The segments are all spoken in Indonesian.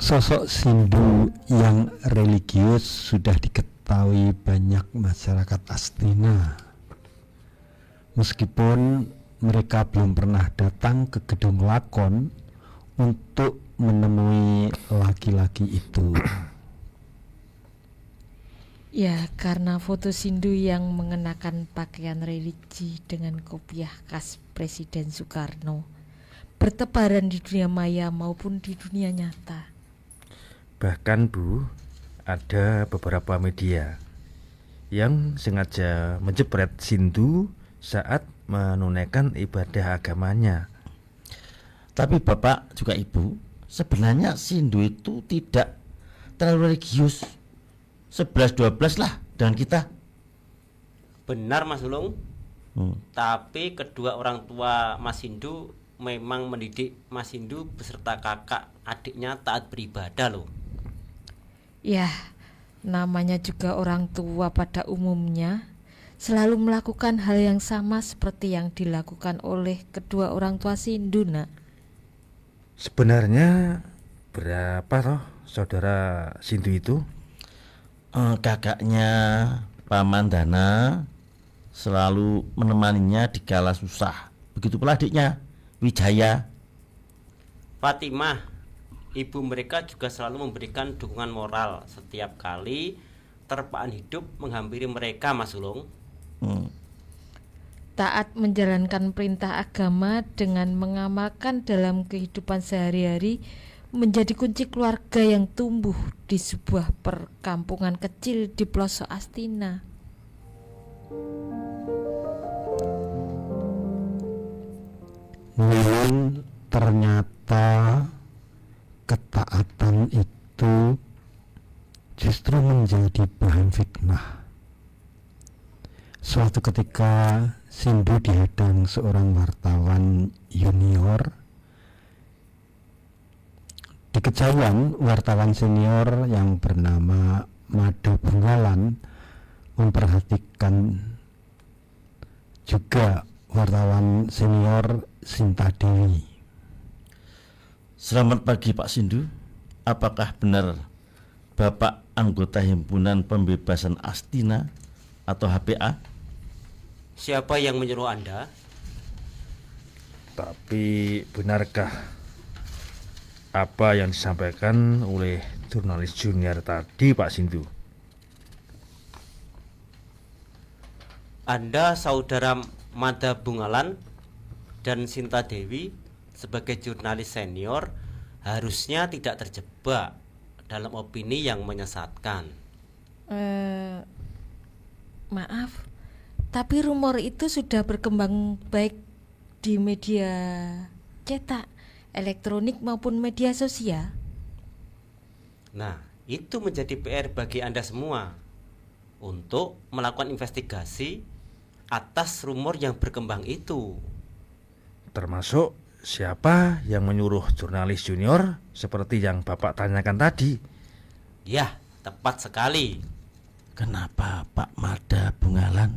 Sosok Sindu yang religius sudah diketahui banyak masyarakat Astina. Meskipun mereka belum pernah datang ke gedung lakon untuk menemui laki-laki itu. Ya, karena foto Sindu yang mengenakan pakaian religi dengan kopiah khas Presiden Soekarno bertebaran di dunia maya maupun di dunia nyata. Bahkan Bu, ada beberapa media yang sengaja menjepret Sindu saat menunaikan ibadah agamanya. Tapi Bapak juga Ibu, sebenarnya Sindu itu tidak terlalu religius. 11-12 lah dengan kita. Benar Mas Ulung. Tapi kedua orang tua Mas Sindu memang mendidik Mas Sindu beserta kakak adiknya taat beribadah loh. Ya, namanya juga orang tua pada umumnya selalu melakukan hal yang sama seperti yang dilakukan oleh kedua orang tua Sindu, Nak. Sebenarnya berapa toh saudara Sindu itu? Kakaknya Paman Dana selalu menemaninya di kala susah. Begitu pula adiknya Wijaya. Fatimah, ibu mereka juga selalu memberikan dukungan moral setiap kali terpaan hidup menghampiri mereka, Mas Ulung. Taat menjalankan perintah agama dengan mengamalkan dalam kehidupan sehari-hari menjadi kunci keluarga yang tumbuh di sebuah perkampungan kecil di pelosok Astina. Namun ternyata ketaatan itu justru menjadi bahan fitnah. Suatu ketika Sindu dihadang seorang wartawan junior. Di kejauhan, wartawan senior yang bernama Mada Bungalan memperhatikan juga wartawan senior Sinta Dewi. Selamat pagi Pak Sindu. Apakah benar Bapak anggota Himpunan Pembebasan Astina atau HPA? Siapa yang menyuruh Anda? Tapi benarkah apa yang disampaikan oleh jurnalis junior tadi, Pak Sindu? Anda saudara Mada Bungalan dan Sinta Dewi sebagai jurnalis senior harusnya tidak terjebak dalam opini yang menyesatkan. Maaf, tapi rumor itu sudah berkembang baik di media cetak, elektronik maupun media sosial. Nah, itu menjadi PR bagi Anda semua untuk melakukan investigasi atas rumor yang berkembang itu. Termasuk siapa yang menyuruh jurnalis junior seperti yang Bapak tanyakan tadi? Ya, tepat sekali. Kenapa Pak Mada Bungalan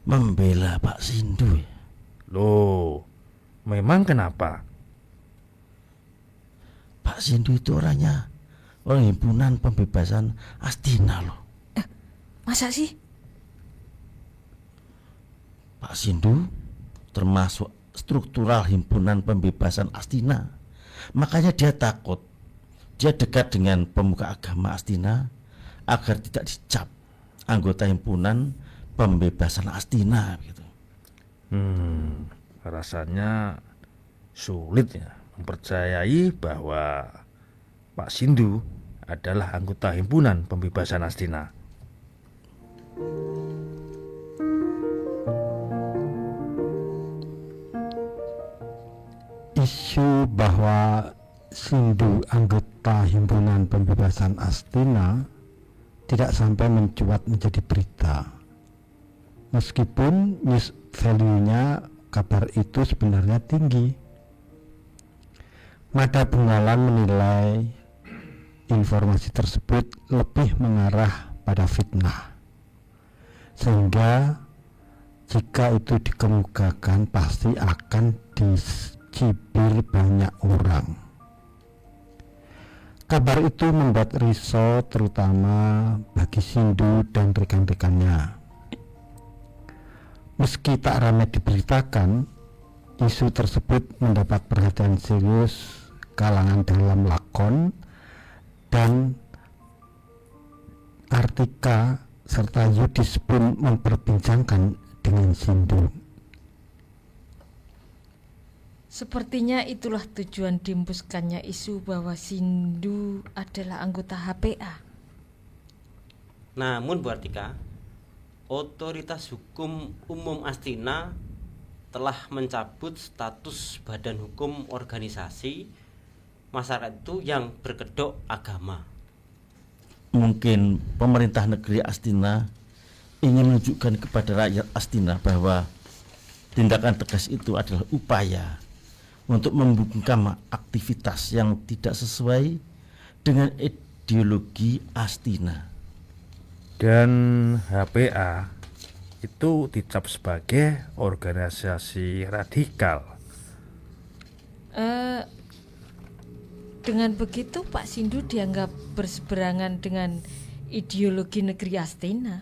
membela Pak Sindu? Loh, memang kenapa? Pak Sindu itu orangnya orang Himpunan Pembebasan Astina loh. Masa sih? Pak Sindu termasuk struktural Himpunan Pembebasan Astina. Makanya dia takut. Dia dekat dengan pemuka agama Astina agar tidak dicap anggota Himpunan Pembebasan Astina gitu. Rasanya sulit ya mempercayai bahwa Pak Sindu adalah anggota Himpunan Pembebasan Astina. Isu bahwa Sindu anggota Himpunan Pembebasan Astina tidak sampai mencuat menjadi berita. Meskipun news value-nya kabar itu sebenarnya tinggi. Mada Bungalan menilai informasi tersebut lebih mengarah pada fitnah, sehingga jika itu dikemukakan pasti akan dicibir banyak orang. Kabar itu membuat risau terutama bagi Sindu dan rekan-rekannya. Meski tak ramai diberitakan, isu tersebut mendapat perhatian serius kalangan dalam lakon dan Artika serta Yudis pun memperbincangkan dengan Sindu. Sepertinya itulah tujuan dihembuskannya isu bahwa Sindu adalah anggota HPA. Namun Bu Artika, Otoritas Hukum Umum Astina telah mencabut status badan hukum organisasi masyarakat itu yang berkedok agama. Mungkin pemerintah negeri Astina ingin menunjukkan kepada rakyat Astina bahwa tindakan tegas itu adalah upaya untuk membungkam aktivitas yang tidak sesuai dengan ideologi Astina. Dan HPA itu dicap sebagai organisasi radikal. Dengan begitu Pak Sindu dianggap berseberangan dengan ideologi negeri Astina.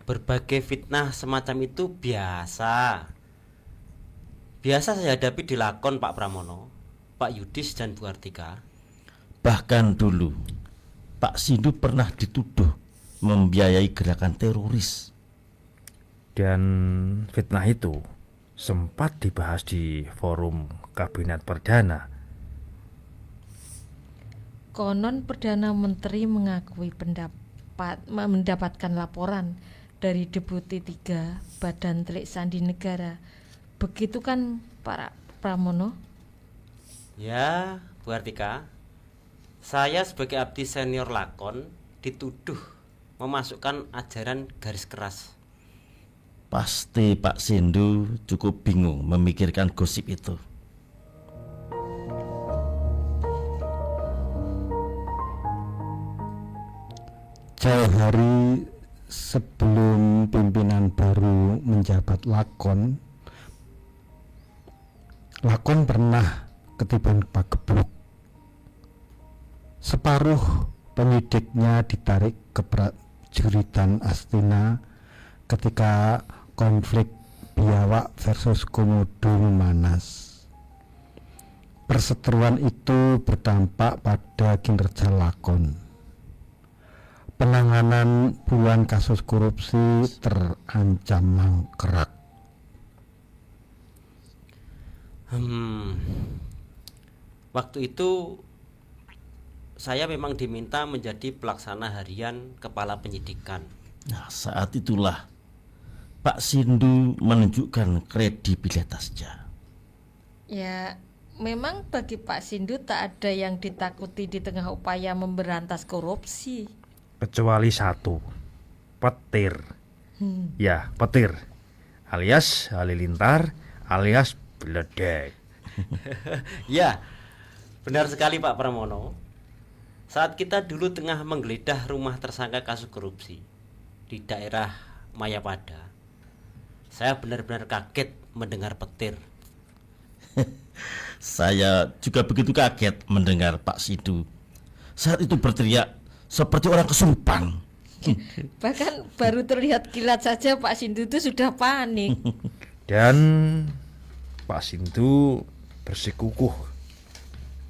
Berbagai fitnah semacam itu biasa saya hadapi di lakon Pak Pramono, Pak Yudis dan Bu Artika. Bahkan dulu Pak Sindu pernah dituduh membiayai gerakan teroris. Dan fitnah itu sempat dibahas di forum Kabinet Perdana. Konon Perdana Menteri mengakui mendapatkan laporan dari Deputi 3 Badan Telik Sandi Negara. Begitu kan Pak Pramono? Ya, Bu Artika, saya sebagai abdi senior lakon dituduh memasukkan ajaran garis keras. Pasti Pak Sindu cukup bingung memikirkan gosip itu. Jauh hari sebelum pimpinan baru menjabat lakon pernah ketiban pagebluk. Separuh penyidiknya ditarik ke prajuritan Astina ketika konflik Biawak versus Komodo memanas. Perseteruan itu berdampak pada kinerja lakon. Penanganan puluhan kasus korupsi terancam mangkrak. Waktu itu saya memang diminta menjadi pelaksana harian kepala penyidikan. Nah, saat itulah Pak Sindu menunjukkan kredibilitasnya. Ya, memang bagi Pak Sindu tak ada yang ditakuti di tengah upaya memberantas korupsi. Kecuali satu, petir. Ya, petir alias halilintar alias beledek. Ya, benar sekali Pak Pramono. Saat kita dulu tengah menggeledah rumah tersangka kasus korupsi di daerah Mayapada, saya benar-benar kaget mendengar petir. Saya juga begitu kaget mendengar Pak Sindu saat itu berteriak seperti orang kesurupan. Bahkan baru terlihat kilat saja Pak Sindu itu sudah panik. Dan Pak Sindu bersikukuh.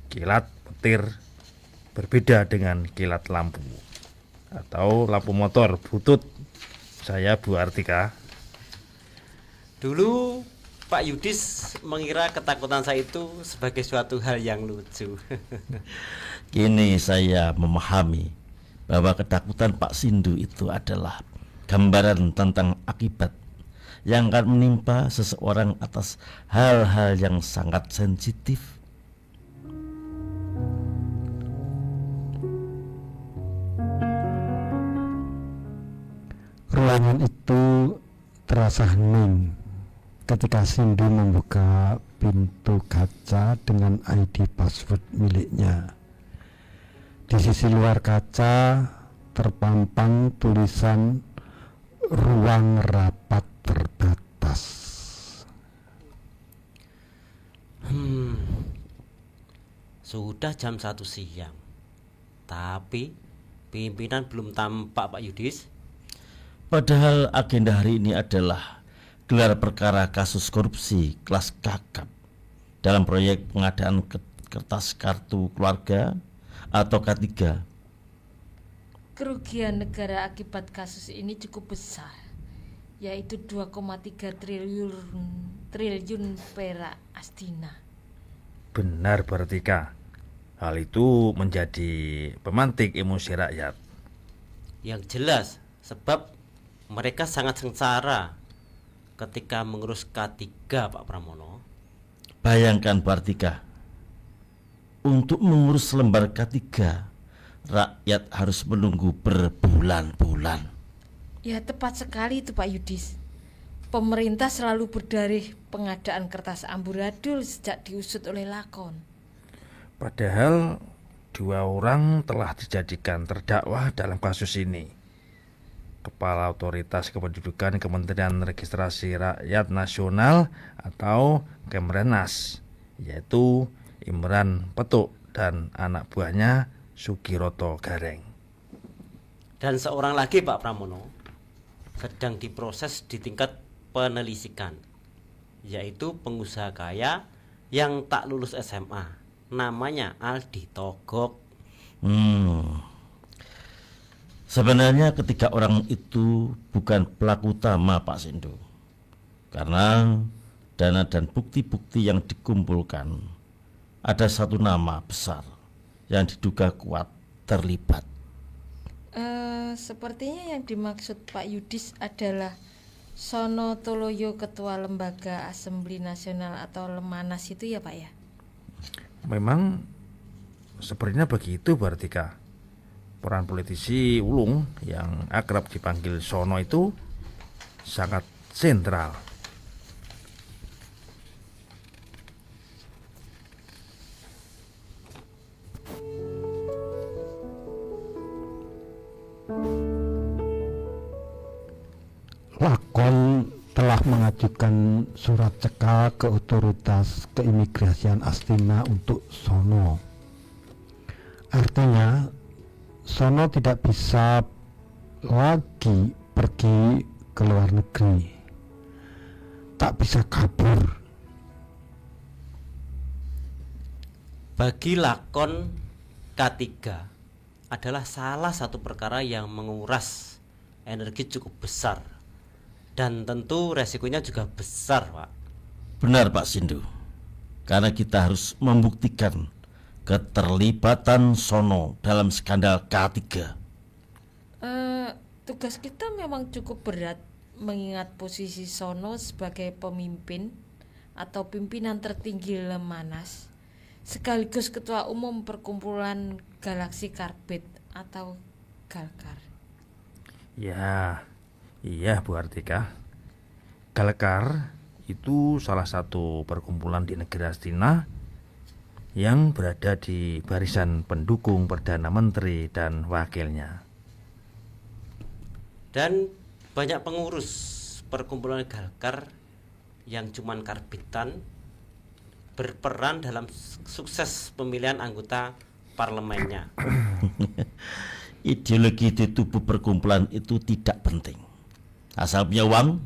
Kilat petir berbeda dengan kilat lampu atau lampu motor butut. Saya Bu Artika. Dulu Pak Yudis mengira ketakutan saya itu sebagai suatu hal yang lucu. Kini saya memahami bahwa ketakutan Pak Sindu itu adalah gambaran tentang akibat yang akan menimpa seseorang atas hal-hal yang sangat sensitif. Ruangan itu terasa hening ketika Sindu membuka pintu kaca dengan ID password miliknya. Di sisi luar kaca terpampang tulisan ruang rapat terbatas. Sudah jam 1 siang. Tapi pimpinan belum tampak, Pak Yudis. Padahal agenda hari ini adalah gelar perkara kasus korupsi kelas kakap dalam proyek pengadaan kertas kartu keluarga atau K3. Kerugian negara akibat kasus ini cukup besar, yaitu 2,3 triliun perak Astina. Benar Bertika. Hal itu menjadi pemantik emosi rakyat. Yang jelas, sebab mereka sangat sengsara ketika mengurus K3, Pak Pramono. Bayangkan Bartika, untuk mengurus lembar K3 rakyat harus menunggu berbulan-bulan. Ya tepat sekali itu Pak Yudis. Pemerintah selalu berdalih pengadaan kertas amburadul sejak diusut oleh Lakon. Padahal 2 orang telah dijadikan terdakwa dalam kasus ini. Kepala Otoritas Kependudukan Kementerian Registrasi Rakyat Nasional atau Kemrenas, yaitu Imran Petuk dan anak buahnya Sugiroto Gareng. Dan seorang lagi, Pak Pramono, sedang diproses di tingkat penelisikan, yaitu pengusaha kaya yang tak lulus SMA, namanya Aldi Togok. Sebenarnya ketiga orang itu bukan pelaku utama Pak Sindu, karena dana dan bukti-bukti yang dikumpulkan, ada satu nama besar yang diduga kuat terlibat. Sepertinya yang dimaksud Pak Yudis adalah Sono Toloyo, Ketua Lembaga Asembli Nasional atau Lemanas itu ya Pak ya? Memang sepertinya begitu Bartika. Peran politisi ulung yang akrab dipanggil Sono itu sangat sentral. Lakon telah mengajukan surat cekal ke otoritas keimigrasian Astina untuk Sono. Artinya Sono tidak bisa lagi pergi ke luar negeri, tak bisa kabur. Bagi Lakon, K3 adalah salah satu perkara yang menguras energi cukup besar, dan tentu resikonya juga besar, Pak. Benar Pak Sindu, karena kita harus membuktikan keterlibatan Sono dalam skandal K3. Tugas kita memang cukup berat, mengingat posisi Sono sebagai pemimpin atau pimpinan tertinggi Lemanas, sekaligus ketua umum perkumpulan Galaksi Karbit atau Galkar. Ya, iya Bu Artika. Galkar itu salah satu perkumpulan di negeri Astina yang berada di barisan pendukung Perdana Menteri dan wakilnya. Dan banyak pengurus perkumpulan Galkar yang cuman karbitan berperan dalam sukses pemilihan anggota parlemennya. Ideologi di tubuh perkumpulan itu tidak penting. Asal punya uang,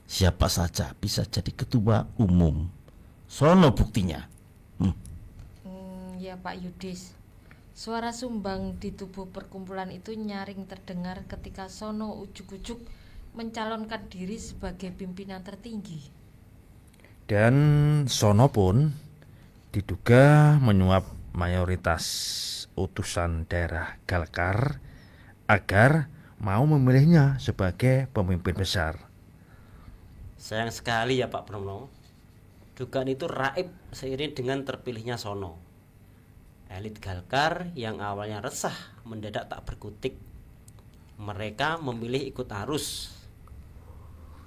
siapa saja bisa jadi ketua umum. Sono buktinya. Ya Pak Yudis, suara sumbang di tubuh perkumpulan itu nyaring terdengar ketika Sono ujuk-ujuk mencalonkan diri sebagai pimpinan tertinggi. Dan Sono pun diduga menyuap mayoritas utusan daerah Galkar agar mau memilihnya sebagai pemimpin besar. Sayang sekali ya Pak Pramono, dugaan itu raib seiring dengan terpilihnya Sono. Elit Galkar yang awalnya resah mendadak tak berkutik. Mereka memilih ikut arus.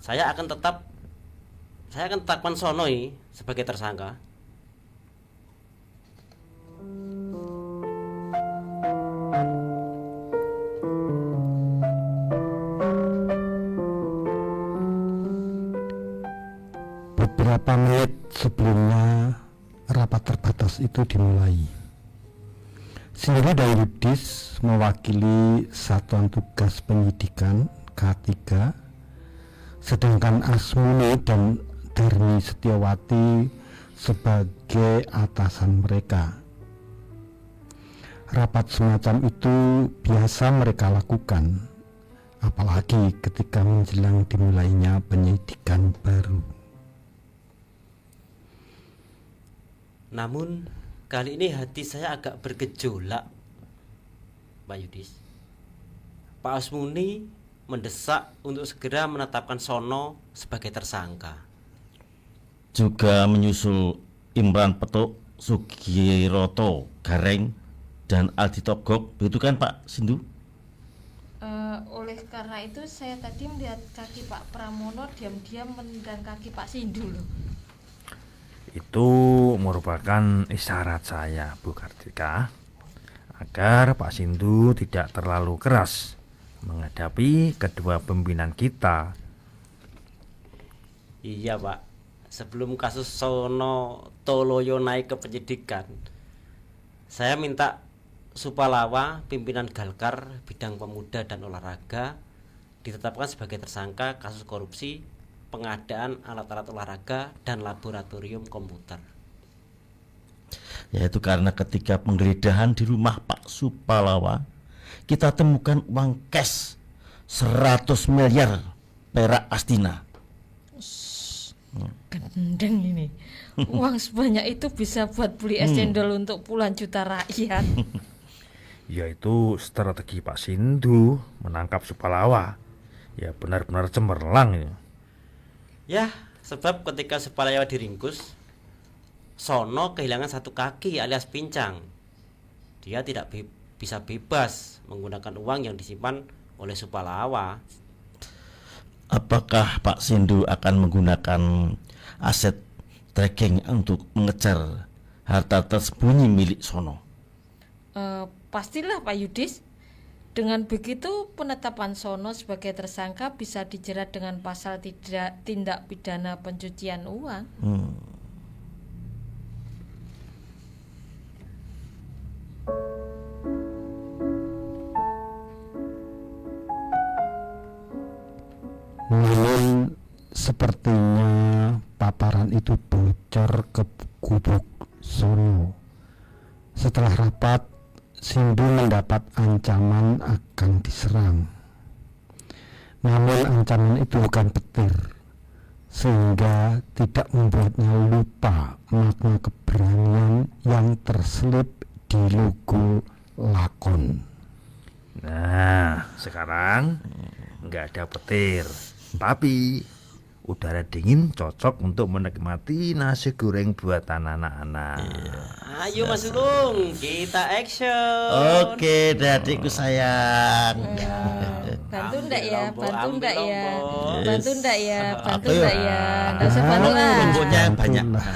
Saya akan tetapkan Sono sebagai tersangka. Beberapa menit sebelumnya rapat terbatas itu dimulai. Sindu dan Yudis mewakili Satuan Tugas Penyidikan K3, sedangkan Asmuni dan Darmi Setiawati sebagai atasan mereka. Rapat semacam itu biasa mereka lakukan, apalagi ketika menjelang dimulainya penyidikan baru. Namun kali ini hati saya agak bergejolak, Pak Yudis. Pak Asmuni mendesak untuk segera menetapkan Sono sebagai tersangka. Juga menyusul Imran Petuk, Sugiroto Gareng, dan Aldi Togok, begitu kan Pak Sindu? Oleh karena itu saya tadi melihat kaki Pak Pramono diam-diam menendang kaki Pak Sindu loh. Itu merupakan isyarat saya, Bu Kartika, agar Pak Sindu tidak terlalu keras menghadapi kedua pimpinan kita. Iya Pak, sebelum kasus Sono Toloyo naik ke penyidikan, saya minta Supalawa, pimpinan Galkar bidang pemuda dan olahraga, ditetapkan sebagai tersangka kasus korupsi pengadaan alat-alat olahraga dan laboratorium komputer. Yaitu karena ketika penggeledahan di rumah Pak Supalawa, kita temukan uang cash 100 miliar perak Astina. Gendeng ini. Uang sebanyak itu bisa buat beli es cendol untuk puluhan juta rakyat. Yaitu strategi Pak Sindu menangkap Supalawa. Ya benar-benar cemerlang ya. Ya, sebab ketika Supalawa diringkus, Sono kehilangan satu kaki alias pincang. Dia tidak bisa bebas menggunakan uang yang disimpan oleh Supalawa. Apakah Pak Sindu akan menggunakan aset tracking untuk mengejar harta tersembunyi milik Sono? Pastilah Pak Yudis. Dengan begitu penetapan Sono sebagai tersangka bisa dijerat dengan pasal tindak pidana pencucian uang. Namun sepertinya paparan itu bocor ke gubuk Sono. Setelah rapat, Sindu mendapat ancaman akan diserang. Namun ancaman itu bukan petir, sehingga tidak membuatnya lupa makna keberanian yang terselip di logo lakon. Nah, sekarang nggak ada petir, tapi udara dingin cocok untuk menikmati nasi goreng buatan anak-anak. Ayo Mas Ulung, kita action. Oke, dadikku sayang. Bantu ndak ya? Bantu Ambil ndak ya? lombok. Bantu ndak ya? Bantu Apa ya? ndak ya? Ndak usah bantu lah. Lomboknya banyak. Itulah.